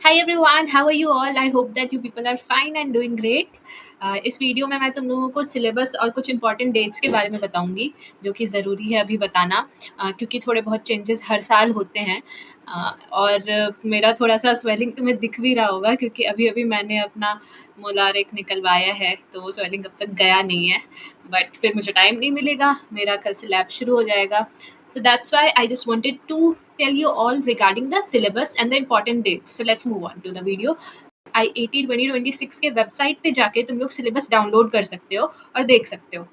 Hi everyone, how are you all? I hope that you people are fine and doing great. इस video में मैं तुम लोगों को सिलेबस और कुछ इंपॉर्टेंट डेट्स के बारे में बताऊंगी जो कि ज़रूरी है अभी बताना, क्योंकि थोड़े बहुत चेंजेस हर साल होते हैं। और मेरा थोड़ा सा स्वेलिंग तुम्हें दिख भी रहा होगा क्योंकि अभी अभी मैंने अपना मोलार एक निकलवाया है, तो वो स्वेलिंग अब तक गया नहीं है। बट फिर मुझे टाइम नहीं मिलेगा, मेरा कल से लैब शुरू हो जाएगा। So that's why I just wanted to tell you all regarding the syllabus and the important dates. So let's move on to the video. IAT 2026 के वेबसाइट पे जाके तुम लोग सिलेबस डाउनलोड कर सकते हो और देख सकते हो।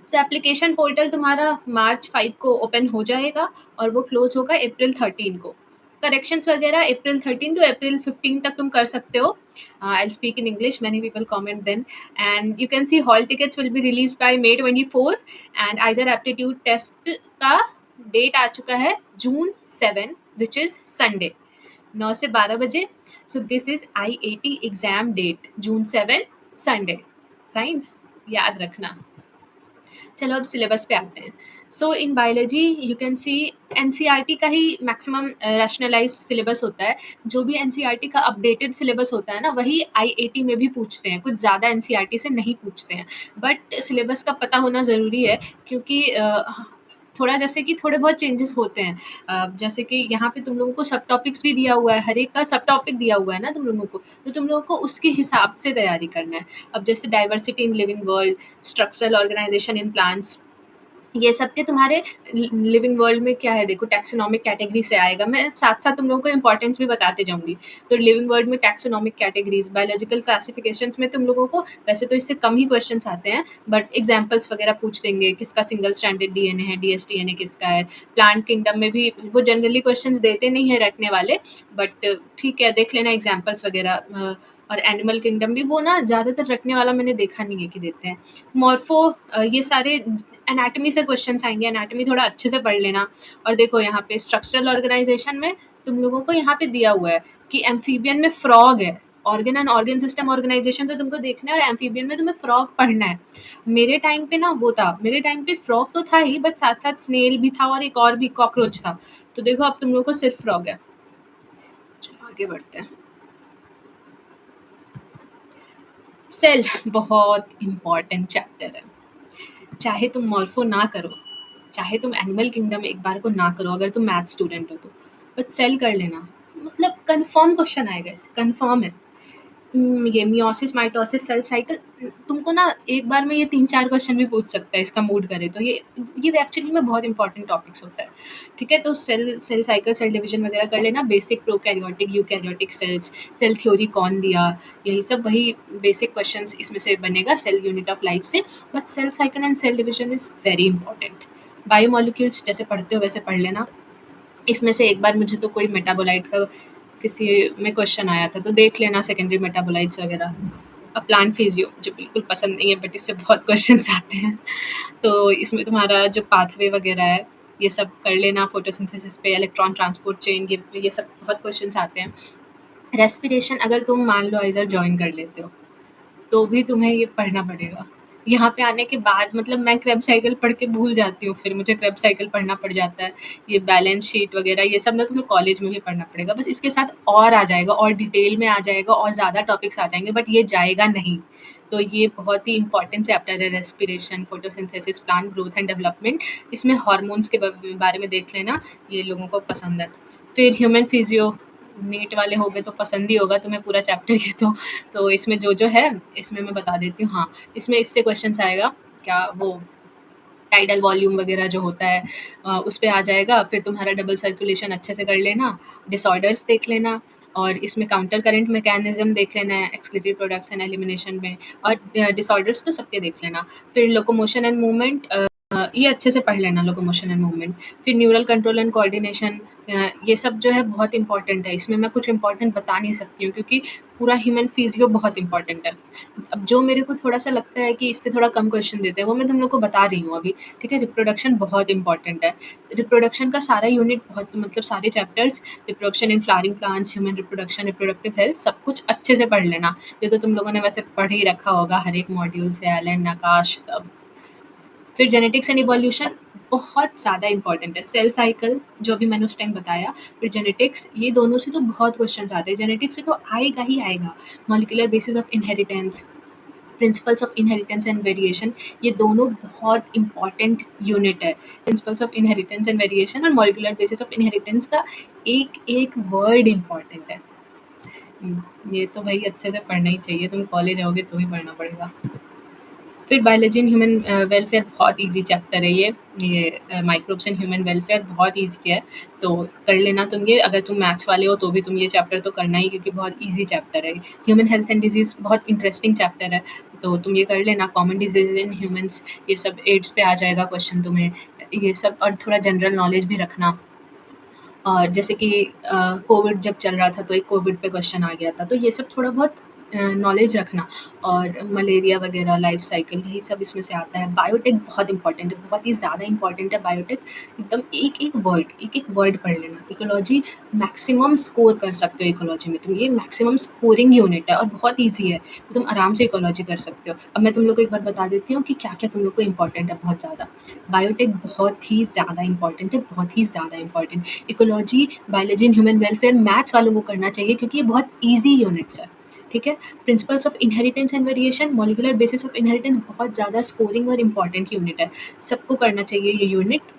सो एप्लीकेशन पोर्टल तुम्हारा मार्च 5 को ओपन हो जाएगा और वो क्लोज होगा अप्रैल 13 को। करेक्शंस वगैरह अप्रैल 13 टू अप्रैल 15 तक तुम कर सकते हो। I speak in English, many people comment then. And you can see hall tickets will be release by May 24। And IISER aptitude test का डेट आ चुका है June 7, विच इज़ संडे, 9 से 12 बजे। So this is IAT exam date June 7 Sunday. Fine, याद रखना। चलो अब सिलेबस पे आते हैं। So in biology you can see NCERT का ही मैक्सिमम रैशनलाइज सिलेबस होता है। जो भी एनसीईआरटी का अपडेटेड सिलेबस होता है ना, वही आईएटी में भी पूछते हैं, कुछ ज़्यादा एनसीईआरटी से नहीं पूछते हैं। बट सिलेबस का पता होना ज़रूरी है क्योंकि थोड़ा जैसे कि थोड़े बहुत चेंजेस होते हैं। जैसे कि यहाँ पे तुम लोगों को सब टॉपिक्स भी दिया हुआ है, हर एक का सब टॉपिक दिया हुआ है ना तुम लोगों को, तो तुम लोगों को उसके हिसाब से तैयारी करना है। अब जैसे diversity in living world, structural organisation in plants, ये सब के तुम्हारे लिविंग वर्ल्ड में क्या है, देखो टैक्सोनॉमिक कैटेगरी से आएगा। मैं साथ साथ तुम लोगों को इंपॉर्टेंस भी बताते जाऊंगी। तो लिविंग वर्ल्ड में टैक्सोनॉमिक कैटेगरीज, बायोलॉजिकल क्लासिफिकेशंस में तुम लोगों को वैसे तो इससे कम ही क्वेश्चंस आते हैं, बट एग्जांपल्स वगैरह पूछ देंगे, किसका सिंगल स्ट्रैंडेड डीएनए है, डीएसडीएनए किसका है। प्लांट किंगडम में भी वो जनरली क्वेश्चंस देते नहीं है रटने वाले, बट ठीक है देख लेना एग्जाम्पल्स वगैरह। और एनिमल किंगडम भी वो ना ज़्यादातर रटने वाला मैंने देखा नहीं है कि देते हैं। मॉर्फो, ये सारे एनाटमी से क्वेश्चंस आएंगे, एनाटमी थोड़ा अच्छे से पढ़ लेना। और देखो यहाँ पे स्ट्रक्चरल ऑर्गेनाइजेशन में तुम लोगों को यहाँ पे दिया हुआ है कि एम्फीबियन में फ्रॉग है। Organ and organ system organisation तो तुमको देखना है और एम्फीबियन में तुम्हें फ्रॉग पढ़ना है। मेरे टाइम पे ना वो था, मेरे टाइम पे फ्रॉग तो था ही, बट साथ साथ स्नेल भी था और एक और भी कॉकरोच था। तो देखो अब तुम लोगों को सिर्फ फ्रॉग है। चलो आगे बढ़ते हैं। सेल बहुत इम्पॉर्टेंट चैप्टर है। चाहे तुम मॉर्फो ना करो, चाहे तुम एनिमल किंगडम एक बार को ना करो, अगर तुम मैथ स्टूडेंट हो तो, बट सेल कर लेना। मतलब कंफर्म क्वेश्चन आएगा, इसे कंफर्म है। ये मियोसिस, माइटोसिस, सेल साइकिल, तुमको ना एक बार में ये 3-4 क्वेश्चन भी पूछ सकता है, इसका मूड करे तो। ये एक्चुअली में बहुत इंपॉर्टेंट टॉपिक्स होता है। ठीक है, तो सेल साइकिल, सेल डिवीजन वगैरह कर लेना। Basic prokaryotic, eukaryotic cells, cell theory कौन दिया, यही सब वही बेसिक क्वेश्चंस इसमें से बनेगा सेल यूनिट ऑफ लाइफ से। But cell cycle and cell division is very important. Biomolecules जैसे पढ़ते हो वैसे पढ़ लेना। इसमें से एक बार मुझे तो कोई मेटाबोलाइट का किसी में क्वेश्चन आया था, तो देख लेना सेकेंडरी मेटाबोलाइट्स वगैरह। अब प्लांट फिजियो जो बिल्कुल पसंद नहीं है, बट इससे बहुत क्वेश्चंस आते हैं। तो इसमें तुम्हारा जो पाथवे वगैरह है ये सब कर लेना। फोटोसिंथेसिस पे, इलेक्ट्रॉन ट्रांसपोर्ट चेन, ये सब बहुत क्वेश्चंस आते हैं। रेस्पिरेशन अगर तुम मान लो आइजर ज्वाइन कर लेते हो तो भी तुम्हें ये पढ़ना पड़ेगा। यहाँ पे आने के बाद मतलब मैं क्रेब साइकिल पढ़ के भूल जाती हूँ, फिर मुझे क्रेब साइकिल पढ़ना पड़ जाता है। ये बैलेंस शीट वगैरह ये सब ना तुम्हें कॉलेज में भी पढ़ना पड़ेगा, बस इसके साथ और आ जाएगा और डिटेल में आ जाएगा और ज़्यादा टॉपिक्स आ जाएंगे, बट ये जाएगा नहीं। तो ये बहुत ही इंपॉर्टेंट चैप्टर है, respiration, photosynthesis, plant growth and development. इसमें हार्मोन्स के बारे में देख लेना, ये लोगों को पसंद है। फिर ह्यूमन फिजियो, नीट वाले हो गए तो पसंद ही होगा तुम्हें पूरा चैप्टर ये तो इसमें जो है इसमें मैं बता देती हूँ। हाँ, इसमें इससे क्वेश्चन आएगा, क्या वो टाइडल वॉल्यूम वगैरह जो होता है उस पे आ जाएगा। फिर तुम्हारा डबल सर्कुलेशन अच्छे से कर लेना, डिसऑर्डर्स देख लेना, और इसमें काउंटर करंट मैकेनिज्म देख लेना है एक्सक्रीटरी प्रोडक्ट्स एंड एलिमिनेशन में। और डिसऑर्डर्स तो सबके देख लेना। फिर लोकोमोशन एंड मूवमेंट, ये अच्छे से पढ़ लेना, लोकोमोशन एंड मूवमेंट। फिर न्यूरल कंट्रोल एंड कोऑर्डिनेशन, ये सब जो है बहुत इंपॉर्टेंट है। इसमें मैं कुछ इंपॉर्टेंट बता नहीं सकती हूँ क्योंकि पूरा ह्यूमन फिजियो बहुत इंपॉर्टेंट है। अब जो मेरे को थोड़ा सा लगता है कि इससे थोड़ा कम क्वेश्चन देते हैं वो मैं तुम लोग को बता रही हूँ अभी। ठीक है, रिप्रोडक्शन बहुत इंपॉर्टेंट है। रिप्रोडक्शन का सारा यूनिट बहुत, मतलब सारे chapters, reproduction in flowering plants, human reproduction, reproductive health, सब कुछ अच्छे से पढ़ लेना। ये तो तुम लोगों ने वैसे पढ़ ही रखा होगा हर एक मॉड्यूल से, एलन, आकाश, सब। फिर जेनेटिक्स एंड इवोल्यूशन बहुत ज़्यादा इंपॉर्टेंट है। सेल साइकिल जो अभी मैंने उस टाइम बताया, फिर जेनेटिक्स, ये दोनों से तो बहुत क्वेश्चंस आते हैं। जेनेटिक्स से तो आएगा ही आएगा। Molecular basis of inheritance, principles of inheritance and variation, ये दोनों बहुत इंपॉर्टेंट यूनिट है। Principles of inheritance and variation और मॉलिक्यूलर बेसिस ऑफ इनहेरिटेंस का एक एक वर्ड इंपॉर्टेंट है। ये तो भाई अच्छे से पढ़ना ही चाहिए, तुम कॉलेज आओगे तो ही पढ़ना पड़ेगा। फिर बायोलॉजी एंड ह्यूमन वेलफेयर बहुत इजी चैप्टर है ये माइक्रोब्स एंड ह्यूमन वेलफेयर बहुत इजी है, तो कर लेना तुम ये। अगर तुम मैथ्स वाले हो तो भी तुम ये चैप्टर तो करना ही, क्योंकि बहुत इजी चैप्टर है। ह्यूमन हेल्थ एंड डिजीज़ बहुत इंटरेस्टिंग चैप्टर है, तो तुम ये कर लेना। कॉमन डिजीज इन ह्यूमंस, ये सब एड्स पे आ जाएगा क्वेश्चन तुम्हें, ये सब। और थोड़ा जनरल नॉलेज भी रखना। और जैसे कि कोविड जब चल रहा था तो एक कोविड पे क्वेश्चन आ गया था, तो ये सब थोड़ा बहुत नॉलेज रखना। और मलेरिया वगैरह, लाइफ साइकिल, यही सब इसमें से आता है। बायोटेक बहुत इंपॉर्टेंट है, बहुत ही ज़्यादा इंपॉर्टेंट है बायोटेक। एकदम एक एक वर्ड पढ़ लेना। इकोलॉजी मैक्सिमम स्कोर कर सकते हो इकोलॉजी में तुम, ये मैक्सिमम स्कोरिंग यूनिट है और बहुत ईजी है, तो तुम आराम से इकोलॉजी कर सकते हो। अब मैं तुम लोग को एक बार बता देती हूँ कि क्या क्या तुम लोग को इंपॉर्टेंट है बहुत ज़्यादा। बायोटेक बहुत ही ज़्यादा इंपॉर्टेंट है, बहुत ही ज़्यादा important. Ecology, biology and human welfare maths वालों को करना चाहिए, क्योंकि ये बहुत ईजी यूनिट्स है, ठीक है। Principles of inheritance and variation, molecular basis of inheritance, बहुत ज़्यादा स्कोरिंग और इंपॉर्टेंट यूनिट है, सबको करना चाहिए ये यूनिट।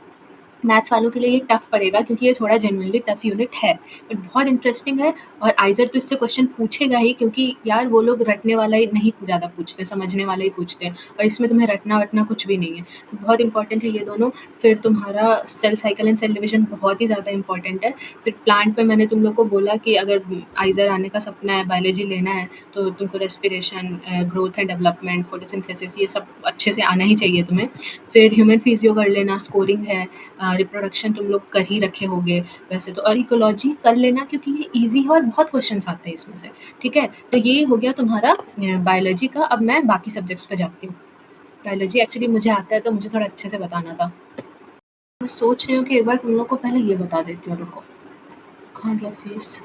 मैथ्स वालों के लिए ये टफ पड़ेगा, क्योंकि ये थोड़ा जेन्युइनली टफ यूनिट है, बट बहुत इंटरेस्टिंग है। और आइज़र तो इससे क्वेश्चन पूछेगा ही, क्योंकि यार वो लोग रटने वाला ही नहीं ज़्यादा पूछते, समझने वाला ही पूछते हैं, और इसमें तुम्हें रटना वटना कुछ भी नहीं है, तो बहुत इंपॉर्टेंट है ये दोनों। फिर तुम्हारा cell cycle and cell division बहुत ही ज़्यादा इंपॉर्टेंट है। फिर प्लांट पे मैंने तुम लोग को बोला कि अगर आइज़र आने का सपना है, बायोलॉजी लेना है, तो तुमको respiration, growth and development, photosynthesis, ये सब अच्छे से आना ही चाहिए तुम्हें। फिर ह्यूमन फिजियो कर लेना, स्कोरिंग है। रिप्रोडक्शन तुम लोग कर ही रखे होगे वैसे तो, और इकोलॉजी कर लेना, क्योंकि ये ईजी है और बहुत क्वेश्चंस आते हैं इसमें से, ठीक है। तो ये हो गया तुम्हारा बायोलॉजी का। अब मैं बाकी सब्जेक्ट्स पे जाती हूँ। बायोलॉजी एक्चुअली मुझे आता है, तो मुझे थोड़ा अच्छे से बताना था। मैं सोच रही हूँ कि एक बार तुम लोग को पहले ये बता देती हूँ, रुको, कहाँ गया फीस।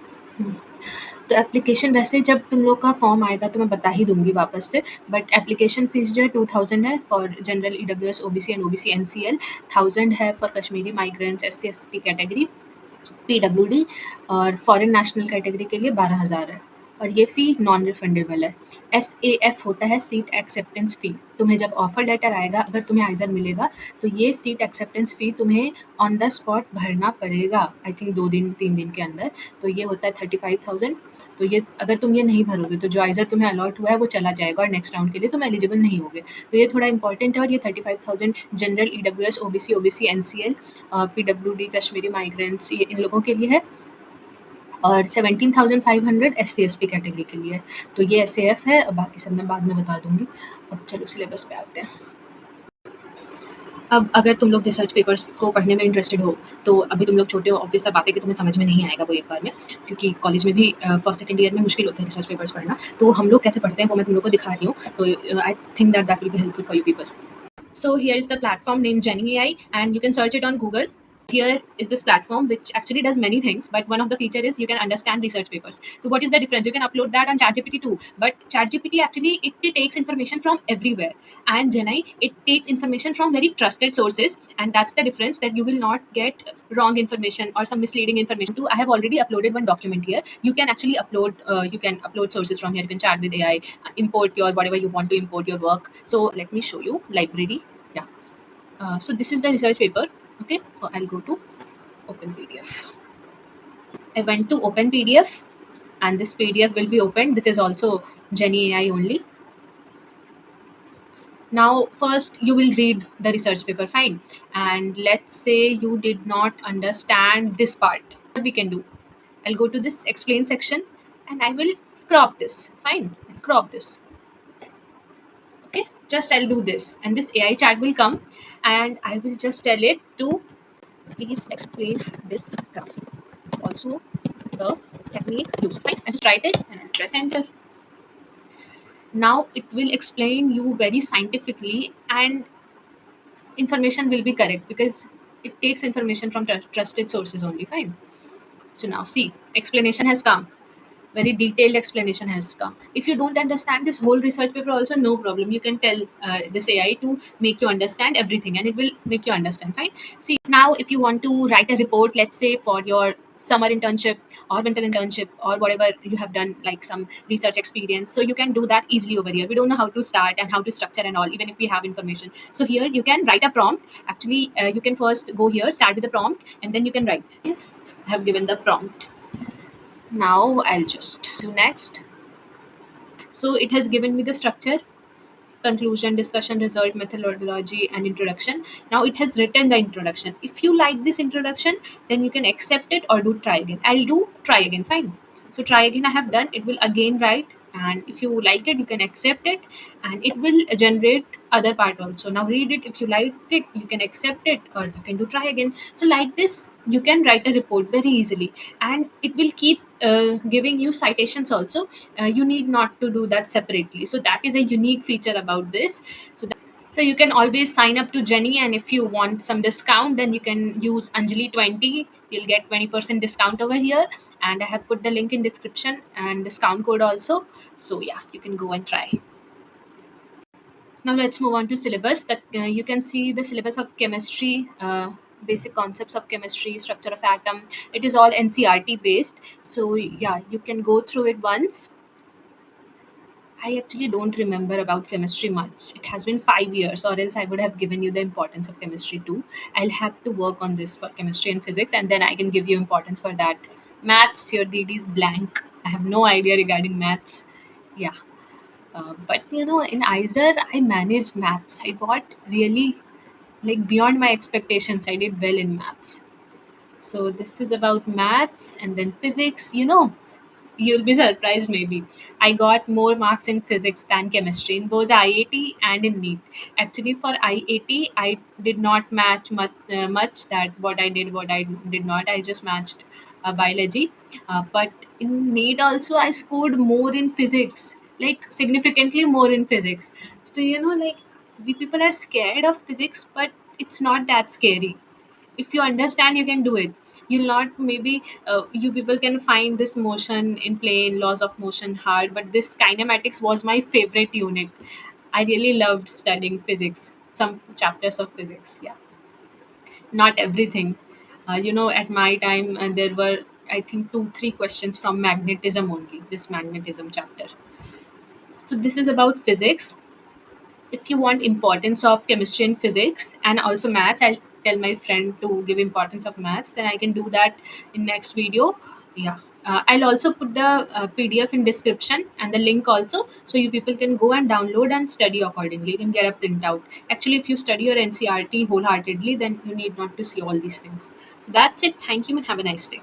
तो एप्लीकेशन, वैसे जब तुम लोग का फॉर्म आएगा तो मैं बता ही दूंगी वापस से, बट एप्लीकेशन फ़ीस जो है 2000 है for general, EWS, OBC and OBC NCL. 1000 है for Kashmiri migrants, SC ST category, PWD. और फॉरेन नेशनल कैटेगरी के लिए 12,000 है, और ये फ़ी नॉन रिफंडेबल है। एसएएफ होता है सीट एक्सेप्टेंस फ़ी। तुम्हें जब ऑफर लेटर आएगा, अगर तुम्हें आइज़र मिलेगा, तो ये सीट एक्सेप्टेंस फ़ी तुम्हें ऑन द स्पॉट भरना पड़ेगा, आई थिंक 2 दिन 3 दिन के अंदर। तो ये होता है 35,000। तो ये अगर तुम ये नहीं भरोगे तो जो आइज़र तुम्हें अलॉट हुआ है वो चला जाएगा, और नेक्स्ट राउंड के लिए तुम एलिजिबल नहीं होगे। तो ये थोड़ा इंपॉर्टेंट है। और ये 35,000 general, EWS, OBC, OBC NCL, PWD, Kashmiri migrants, ये इन लोगों के लिए है। और 17,500 एससी एसटी कैटेगरी के लिए है। तो ये एसएएफ है, बाकी सब मैं बाद में बता दूंगी। अब चलो सिलेबस पे आते हैं। अब अगर तुम लोग रिसर्च पेपर्स को पढ़ने में इंटरेस्टेड हो, तो अभी तुम लोग छोटे हो, ऑब्वियस सा बात है कि तुम्हें समझ में नहीं आएगा वो एक बार में, क्योंकि कॉलेज में भी फर्स्ट सेकंड ईयर में मुश्किल होता है रिसर्च पेपर्स पढ़ना। तो हम लोग कैसे पढ़ते हैं वो मैं तुम लोग को दिखा रही हूँ, तो I think that will be helpful for you people. So here is the platform named Jenny AI, and you can search it on Google. Here is this platform which actually does many things, but one of the feature is you can understand research papers. So what is the difference? You can upload that on ChatGPT too, but ChatGPT actually it takes information from everywhere, and Jenny it takes information from very trusted sources, and that's the difference, that you will not get wrong information or some misleading information too. I have already uploaded one document here. You can actually upload sources from here. You can chat with AI, import your whatever you want to import your work. So let me show you library. Yeah. So this is the research paper. Okay. So I'll go to Open PDF. I went to Open PDF, and this PDF will be opened. This is also Jenny AI only. Now, first you will read the research paper, fine. And let's say you did not understand this part. What we can do? I'll go to this explain section, and I will crop this. Fine. I'll crop this. Okay. Just I'll do this, and this AI chat will come, and I will just tell it to please explain this graph. Also, the technique used. Fine. I just write it and I'll press enter. Now it will explain you very scientifically, and information will be correct because it takes information from trusted sources only. Fine. So now see, explanation has come. very detailed explanation है इसका. If you don't understand this whole research paper also, no problem, you can tell this AI to make you understand everything, and it will make you understand. Fine. See, now if you want to write a report, let's say for your summer internship or winter internship or whatever you have done, like some research experience, so you can do that easily over here. We don't know how to start and how to structure and all, even if we have information. So here you can write a prompt. Actually, you can first go here, start with the prompt, and then you can write. I have given the prompt. Now I'll just do next. So it has given me the structure: conclusion, discussion, result, methodology, and introduction. Now it has written the introduction. If you like this introduction, then you can accept it or do try again. I'll do try again. Fine. So try again I have done. It will again write, and if you like it, you can accept it, and it will generate other part also. Now read it. If you like it, you can accept it or you can do try again. So like this, you can write a report very easily, and it will keep giving you citations also. You need not to do that separately. So that is a unique feature about this. So you can always sign up to Jenny, and if you want some discount, then you can use Anjali20. You'll get 20% discount over here, and I have put the link in description and discount code also. So yeah, you can go and try. Now let's move on to syllabus. That you can see the syllabus of chemistry, basic concepts of chemistry, structure of atom. It is all NCRT based. So yeah, you can go through it once. I actually don't remember about chemistry much. It has been 5 years, or else I would have given you the importance of chemistry too. I'll have to work on this for chemistry and physics, and then I can give you importance for that. Maths, here DD is blank. I have no idea regarding maths. Yeah, but in ISER, I managed maths. I got really like beyond my expectations. I did well in maths. So this is about maths, and then physics. You'll be surprised maybe. I got more marks in physics than chemistry in both IAT and in NEET. Actually, for IAT, I did not match much that what I did not. I just matched biology. But in NEET also, I scored more in physics, like significantly more in physics. So, like we people are scared of physics, but it's not that scary. If you understand, you can do it. You'll not maybe you people can find this motion in plane, laws of motion hard, but this kinematics was my favorite unit. I really loved studying physics, some chapters of physics. Yeah, not everything. At my time, there were, I think, 2 3 questions from magnetism only, this magnetism chapter. So this is about physics. If you want importance of chemistry and physics and also maths, I'll tell my friend to give importance of maths, then I can do that in next video. Yeah, I'll also put the PDF in description and the link also, so you people can go and download and study accordingly. You can get a printout. Actually, if you study your NCRT wholeheartedly, then you need not to see all these things. That's it. Thank you and have a nice day.